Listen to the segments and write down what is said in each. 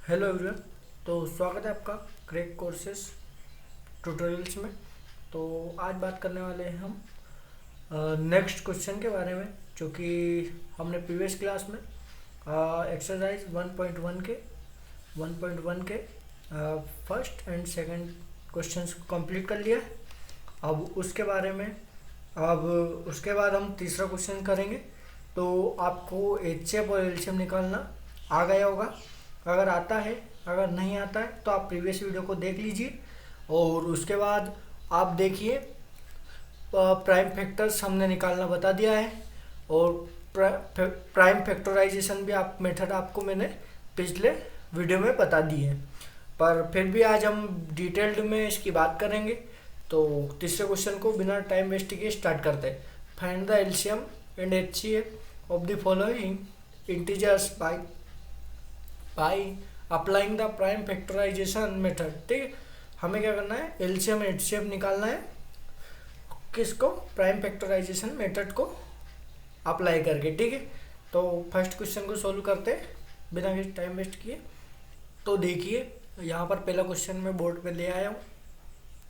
Hello everyone. तो स्वागत है आपका क्रैक कोर्सेस ट्यूटोरियल्स में। तो आज बात करने वाले हैं हम नेक्स्ट क्वेश्चन के बारे में, जो कि हमने प्रीवियस क्लास में एक्सरसाइज 1.1 के फर्स्ट एंड सेकंड क्वेश्चंस को कंप्लीट कर लिया है। अब उसके बाद हम तीसरा क्वेश्चन करेंगे। तो आपको एचसीएफ और एलसीएम निकालना आ गया होगा। अगर आता है, अगर नहीं आता है तो आप प्रीवियस वीडियो को देख लीजिए और उसके बाद आप देखिए प्राइम फैक्टर्स हमने निकालना बता दिया है और प्राइम फैक्टराइजेशन भी आप मेथड आपको मैंने पिछले वीडियो में बता दी है, पर फिर भी आज हम डिटेल्ड में इसकी बात करेंगे। तो तीसरे क्वेश्चन को बिना टाइम वेस्ट किए स्टार्ट करते हैं। Find the LCM and HCF of the following integers by applying the prime factorisation method. ठीक है, हमें क्या करना है, एलसीएम एचसीएफ निकालना है। किसको? प्राइम फैक्टराइजेशन मेथड को अप्लाई करके। ठीक है, तो फर्स्ट क्वेश्चन को सोल्व करते हैं बिना किसी टाइम वेस्ट किए। तो देखिए यहाँ पर पहला क्वेश्चन मैं बोर्ड पे ले आया हूँ,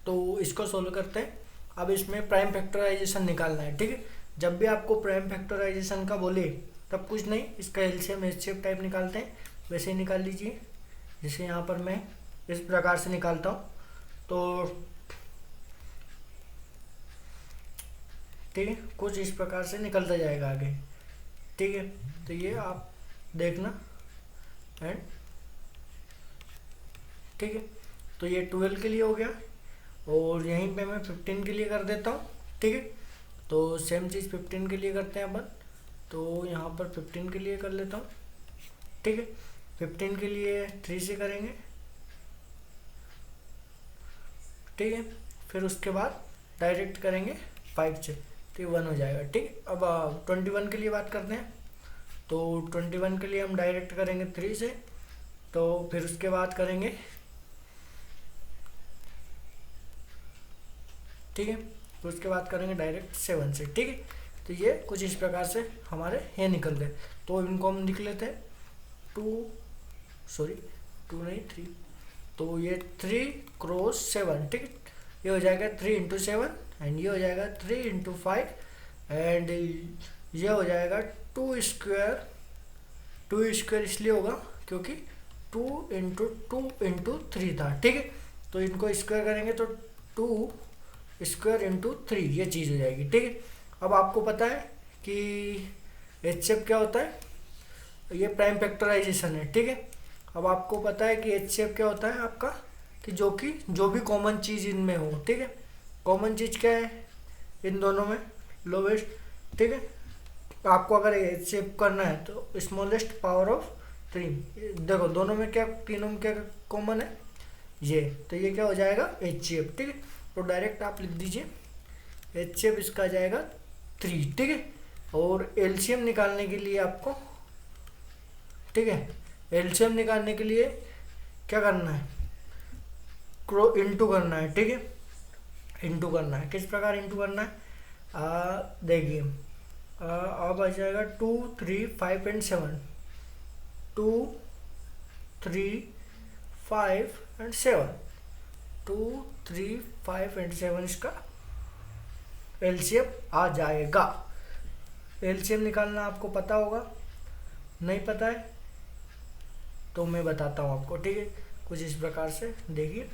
तो इसको सोल्व करते हैं। अब इसमें प्राइम फैक्टराइजेशन निकालना है। ठीक है, जब भी आपको प्राइम फैक्टराइजेशन का बोले तब कुछ नहीं, इसका एलसीएम एचसीएफ टाइप निकालते हैं, वैसे ही निकाल लीजिए। जैसे यहाँ पर मैं इस प्रकार से निकालता हूँ। तो ठीक है, कुछ इस प्रकार से निकलता जाएगा आगे। ठीक है, तो ये आप देखना एंड ठीक है, तो ये 12 के लिए हो गया और यहीं पे मैं 15 के लिए कर देता हूँ। ठीक है, तो सेम चीज़ 15 के लिए करते हैं अपन। तो यहाँ पर 15 के लिए कर लेता हूँ। ठीक है, 15 के लिए 3 से करेंगे। ठीक है, फिर उसके बाद डायरेक्ट करेंगे 5 से, तो ये 1 हो जाएगा। ठीक है, अब 21 के लिए बात करते हैं। तो 21 के लिए हम डायरेक्ट करेंगे 3 से, तो फिर उसके बाद करेंगे, ठीक है, फिर उसके बाद करेंगे डायरेक्ट 7 से। ठीक है, तो ये कुछ इस प्रकार से हमारे ये निकल गए। तो इनको हम लिख लेते हैं 2 नहीं 3। तो ये 3 क्रॉस 7। ठीक है, ये हो जाएगा 3 इंटू 7 एंड ये हो जाएगा 3 इंटू 5 एंड ये हो जाएगा 2 स्क्वायर। 2 स्क्वायर इसलिए होगा क्योंकि 2 इंटू 3 था। ठीक है, तो इनको स्क्वायर करेंगे तो 2 स्क्वायर इंटू 3 ये चीज़ हो जाएगी। ठीक है, अब आपको पता है कि एचसीएफ क्या होता है, ये प्राइम फैक्टराइजेशन है। ठीक है, अब आपको पता है कि एचसीएफ क्या होता है आपका, कि जो भी कॉमन चीज़ इनमें हो। ठीक है, कॉमन चीज़ क्या है इन दोनों में? लोवेस्ट। ठीक है, आपको अगर एचसीएफ करना है तो स्मॉलेस्ट पावर ऑफ 3। देखो दोनों में क्या, तीनों में क्या कॉमन है, ये, तो ये क्या हो जाएगा एचसीएफ। ठीक है, तो डायरेक्ट आप लिख दीजिए एचसीएफ इसका आ जाएगा 3। ठीक है, और एलसीएम निकालने के लिए आपको, ठीक है, एलसीएम निकालने के लिए क्या करना है, इंटू करना है। ठीक है, इंटू करना है। किस प्रकार इंटू करना है, देखिए अब आ जाएगा 2 3 5 एंड 7। 2 3 5 एंड 7। 2 3 5 एंड 7 इसका एलसीएम आ जाएगा। एलसीएम निकालना आपको पता होगा, नहीं पता है तो मैं बताता हूँ आपको। ठीक है, कुछ इस प्रकार से देखिए,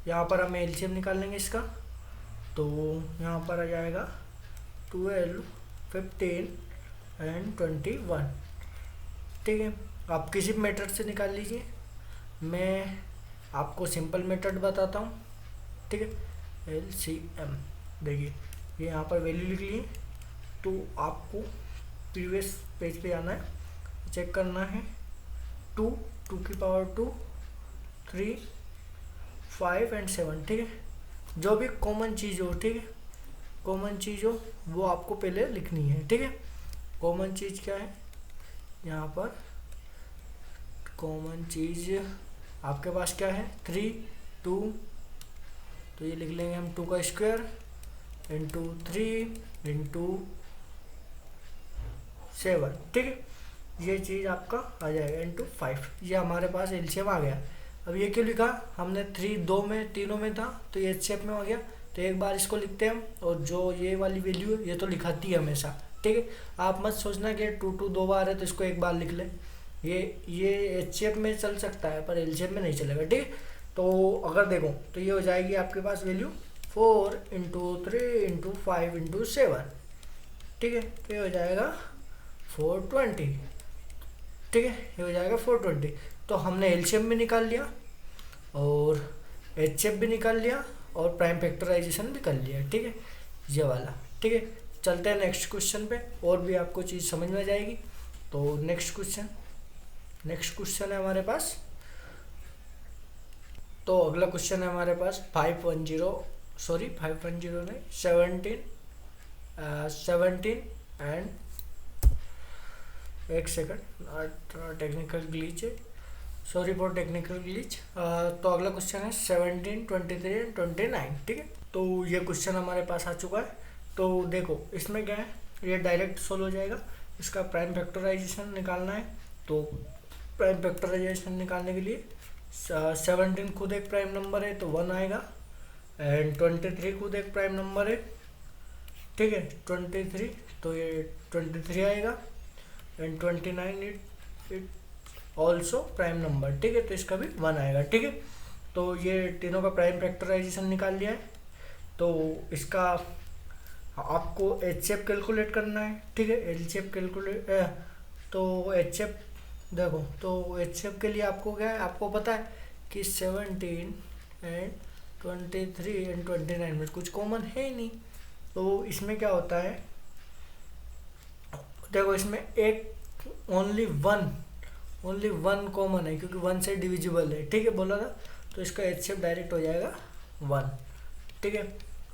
यहाँ पर हमें एलसीएम निकालेंगे इसका। तो यहाँ पर आ जाएगा 12 15 एंड 21। ठीक है, आप किसी भी मेथड से निकाल लीजिए, मैं आपको सिंपल मेथड बताता हूँ। ठीक है, एलसीएम देखिए ये यहाँ पर वैल्यू लिख लिए। तो आपको प्रीवियस पेज पे आना है, चेक करना है 2 की पावर 2 3 5 एंड 7। ठीक है, जो भी कॉमन चीज़ हो, ठीक है, कॉमन चीज़ हो वो आपको पहले लिखनी है। ठीक है, कॉमन चीज़ क्या है, यहाँ पर कॉमन चीज़ आपके पास क्या है, 3 2, तो ये लिख लेंगे हम 2 का स्क्वायर इंटू 3 इंटू 7। ठीक है, ये चीज़ आपका आ जाएगा इंटू 5, ये हमारे पास एलसीएम आ गया। अब ये क्यों लिखा हमने, 3 दो में तीनों में था तो ये एच शेप में आ गया, तो एक बार इसको लिखते हैं हम, और जो ये वाली वैल्यू है ये तो लिखाती है हमेशा, ठीक है। आप मत सोचना कि 2 दो बार है तो इसको एक बार लिख ले, ये एच शेप में चल सकता है पर एल शेप में नहीं चलेगा, ठीक है। तो अगर देखो तो ये हो जाएगी आपके पास वैल्यू 4 इंटू 3 इंटू 5 इंटू 7, ठीक है। तो ये हो जाएगा 420, ठीक है, ये हो जाएगा 420। तो हमने एलसीएम भी निकाल लिया और एचएफ भी निकाल लिया और प्राइम फैक्टराइजेशन भी कर लिया, ठीक है, ये वाला, ठीक है। चलते हैं नेक्स्ट क्वेश्चन पे, और भी आपको चीज़ समझ में जाएगी। तो नेक्स्ट क्वेश्चन है हमारे पास, तो अगला क्वेश्चन है हमारे पास 510 नहीं 17 एंड, एक सेकंड, टेक्निकल ग्लिच है, सॉरी फॉर टेक्निकल ग्लिच। तो अगला क्वेश्चन है 17, 23 एंड 29, ठीक है। तो ये क्वेश्चन हमारे पास आ चुका है। तो देखो इसमें क्या है, ये डायरेक्ट सोल्व हो जाएगा। इसका प्राइम फैक्टराइजेशन निकालना है, तो प्राइम फैक्टराइजेशन निकालने के लिए 17 खुद एक प्राइम नंबर है तो 1 आएगा, एंड 23 खुद एक प्राइम नंबर है, ठीक है, 23 तो ये 23 आएगा, and 29 it also prime number, ठीक है, तो इसका भी 1 आएगा, ठीक है। तो ये तीनों का प्राइम फैक्टराइजेशन निकाल लिया है। तो इसका आपको एचएफ कैलकुलेट करना है, ठीक है, एलसीएफ कैलकुलेट, तो एचएफ देखो, तो एचएफ के लिए आपको क्या है, आपको पता है कि 17 एंड 23 एंड 29 में कुछ कॉमन है ही नहीं। तो इसमें क्या होता है, देखो इसमें एक ओनली वन कॉमन है, क्योंकि 1 से डिविजिबल है, ठीक है, बोला था। तो इसका एचएफ डायरेक्ट हो जाएगा 1, ठीक है।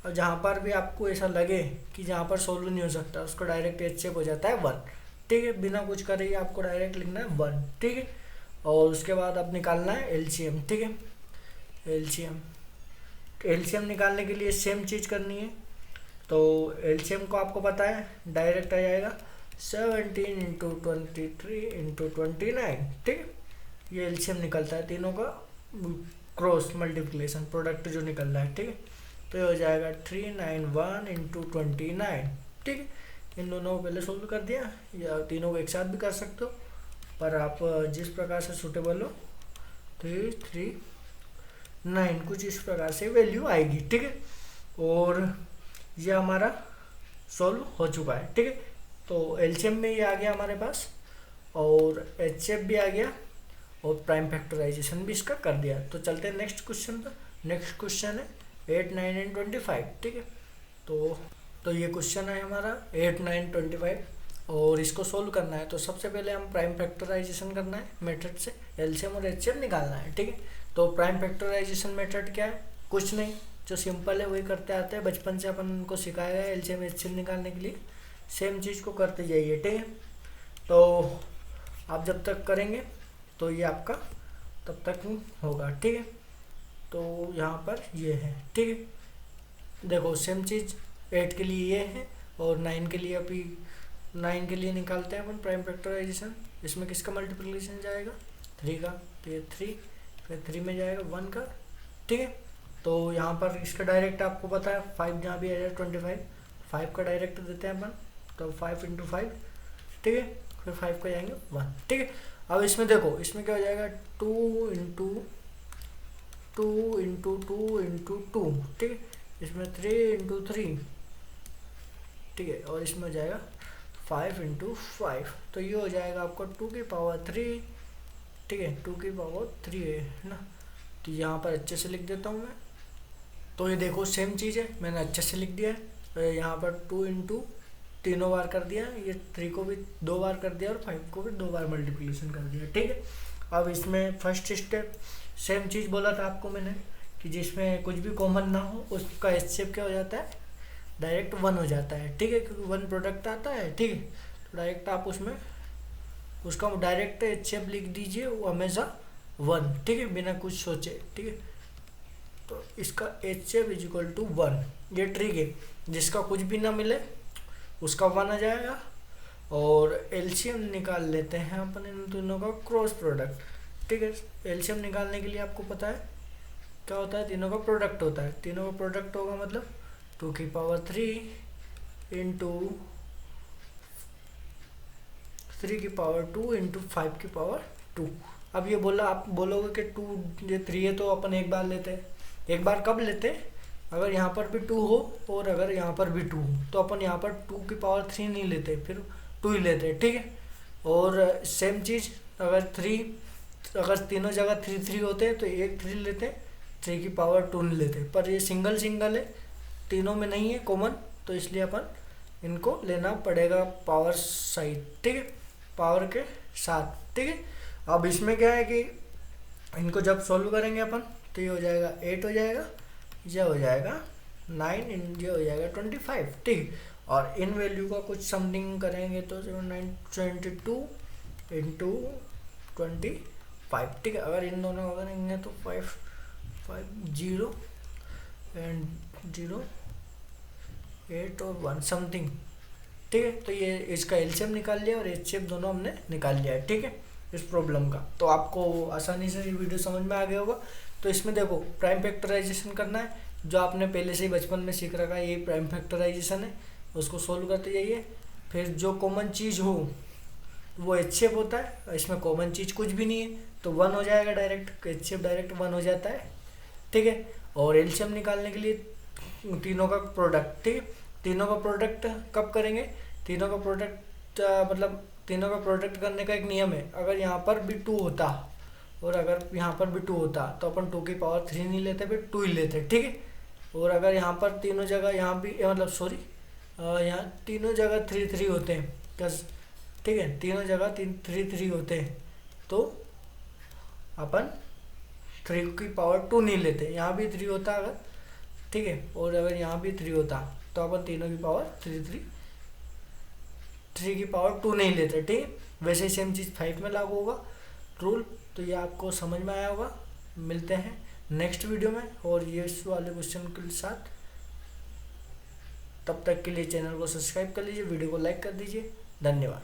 और जहाँ पर भी आपको ऐसा लगे कि जहाँ पर सोल्व नहीं हो सकता, उसको डायरेक्ट एचएफ हो जाता है 1, ठीक है, बिना कुछ करे ही आपको डायरेक्ट लिखना है 1, ठीक है। और उसके बाद अब निकालना है एलसीएम, ठीक है, एलसीएम निकालने के लिए सेम चीज़ करनी है। तो एलसीएम को आपको पता है डायरेक्ट आ जाएगा 17 इंटू 23 इंटू 29, ठीक है। ये एलसीएम निकलता है तीनों का क्रॉस मल्टीप्लिकेशन प्रोडक्ट जो निकल रहा है, ठीक है। तो ये हो जाएगा 391 इंटू 29, ठीक है। इन दोनों को पहले सोल्व कर दिया, या तीनों को एक साथ भी कर सकते हो, पर आप जिस प्रकार से सूटेबल हो। 339 कुछ इस प्रकार से वैल्यू आएगी, ठीक है। और ये हमारा सॉल्व हो चुका है, ठीक है। तो एलसीएम में ये आ गया हमारे पास, और एचएफ भी आ गया, और प्राइम फैक्टराइजेशन भी इसका कर दिया। तो चलते हैं नेक्स्ट क्वेश्चन पर। नेक्स्ट क्वेश्चन है 8, 9 एंड 25, ठीक है। तो ये क्वेश्चन है हमारा 8, 9, 25, और इसको सोल्व करना है। तो सबसे पहले हम प्राइम फैक्टराइजेशन करना है मेथड से, एलसीएम और एचसीएम निकालना है, ठीक है। तो प्राइम फैक्टराइजेशन मेथड क्या है, कुछ नहीं, जो सिंपल है वही करते आते हैं, बचपन से अपन उनको सिखाया है। एलसीएम एचसीएम निकालने के लिए सेम चीज़ को करते जाइए, ठीक है। तो आप जब तक करेंगे तो ये आपका तब तक होगा, ठीक है। तो यहाँ पर ये है, ठीक है। देखो सेम चीज़ 8 के लिए ये है, और 9 के लिए अभी 9 के लिए निकालते हैं अपन प्राइम फैक्टराइजेशन। इसमें किसका मल्टीप्लिकेशन जाएगा, 3 का, तो ये 3, फिर 3 में जाएगा 1 का, ठीक है। तो यहाँ पर इसका डायरेक्ट आपको पता है 5 जहाँ भी आ जाए 25, 5 का डायरेक्ट देते हैं अपन, तो 5 इंटू 5, ठीक है, फिर 5 का जाएंगे 1, ठीक है। अब इसमें देखो, इसमें क्या हो जाएगा 2 इंटू 2 इंटू 2 इंटू 2, ठीक है। इसमें 3 इंटू 3, ठीक है, और इसमें हो जाएगा 5 इंटू 5, तो ये हो जाएगा आपको 2 की पावर 3, ठीक है, 2 की पावर 3 है ना। तो यहाँ पर अच्छे से लिख देता हूँ मैं। तो ये देखो सेम चीज़ है, मैंने अच्छे से लिख दिया है। तो यहाँ पर 2 इंटू तीनों बार कर दिया, ये 3 को भी 2 बार कर दिया, और 5 को भी 2 बार मल्टीप्लिकेशन कर दिया, ठीक है। अब इसमें फर्स्ट स्टेप सेम चीज़ बोला था आपको मैंने, कि जिसमें कुछ भी कॉमन ना हो उसका एचसीएफ क्या हो जाता है, डायरेक्ट 1 हो जाता है, ठीक है, क्योंकि 1 प्रोडक्ट आता है, ठीक है। तो डायरेक्ट आप उसमें उसका डायरेक्ट एचसीएफ लिख दीजिए, वो हमेशा 1, ठीक है, बिना कुछ सोचे, ठीक है। तो इसका एचसीएफ इज इक्वल टू 1, ये ट्रिक है, जिसका कुछ भी ना मिले उसका 1 आ जाएगा, और एलसीएम निकाल लेते हैं अपन इन दोनों का क्रॉस प्रोडक्ट। ठीक है, एलसीएम निकालने के लिए आपको पता है क्या होता है, तीनों का प्रोडक्ट होता है। तीनों का प्रोडक्ट होगा मतलब 2⁵ इंटू 3⁵ इंटू 5⁵2। अब ये बोला, आप बोलोगे कि 2 ये 3 है तो अपन एक बार लेते हैं। एक बार कब लेते हैं, अगर यहाँ पर भी 2 हो और अगर यहाँ पर भी 2 हो, तो अपन यहाँ पर 2⁵3 नहीं लेते, फिर 2 ही लेते हैं। ठीक है, और सेम चीज़ अगर तीनों जगह 3 होते हैं तो एक 3 लेते हैं, 3⁵2 नहीं लेते। पर ये सिंगल है, तीनों में नहीं है कॉमन, तो इसलिए अपन इनको लेना पड़ेगा पावर साइड। ठीक है, पावर के साथ। ठीक है, अब इसमें क्या है कि इनको जब सॉल्व करेंगे अपन तो ये हो जाएगा 8 हो जाएगा, ये हो जाएगा 9, ये हो जाएगा 25। ठीक, और इन वैल्यू का कुछ समथिंग करेंगे तो 22 इंटू 25। ठीक है, अगर इन दोनों का करेंगे तो 5 0 एंड 0 8 और 1 समथिंग। ठीक है, तो ये इसका एलसीएम निकाल लिया और एचसीएफ दोनों हमने निकाल लिया है। ठीक है, इस प्रॉब्लम का तो आपको आसानी से ये वीडियो समझ में आ गया होगा। तो इसमें देखो प्राइम फैक्टराइजेशन करना है, जो आपने पहले से ही बचपन में सीख रखा है, ये प्राइम फैक्टराइजेशन है, उसको सोल्व करते जाइए। फिर जो कॉमन चीज़ हो वो एचसीएफ होता है, इसमें कॉमन चीज़ कुछ भी नहीं है तो 1 हो जाएगा डायरेक्ट, एचसीएफ डायरेक्ट 1 हो जाता है। ठीक है, और एलसीएम निकालने के लिए तीनों का प्रोडक्ट। ठीक है, तीनों का प्रोडक्ट कब करेंगे, तीनों का प्रोडक्ट मतलब तीनों का प्रोडक्ट करने का एक नियम है। अगर यहाँ पर भी 2 होता और अगर यहाँ पर भी 2 होता तो अपन 2⁵3 नहीं लेते, फिर 2 ही लेते। ठीक है, और अगर यहाँ पर तीनों जगह यहाँ भी मतलब सॉरी यहाँ तीनों जगह 3 होते हैं प्लस। ठीक है, तीनों जगह 3 होते हैं तो अपन 3⁵2 नहीं लेते। यहाँ भी 3 होता अगर, ठीक है, और अगर यहाँ भी 3 होता तो अपन तीनों की पावर 3⁵2 नहीं लेते। ठीक है, वैसे ही सेम चीज़ 5 में लागू होगा रूल। तो ये आपको समझ में आया होगा। मिलते हैं नेक्स्ट वीडियो में और ये इस वाले क्वेश्चन के साथ। तब तक के लिए चैनल को सब्सक्राइब कर लीजिए, वीडियो को लाइक कर दीजिए। धन्यवाद।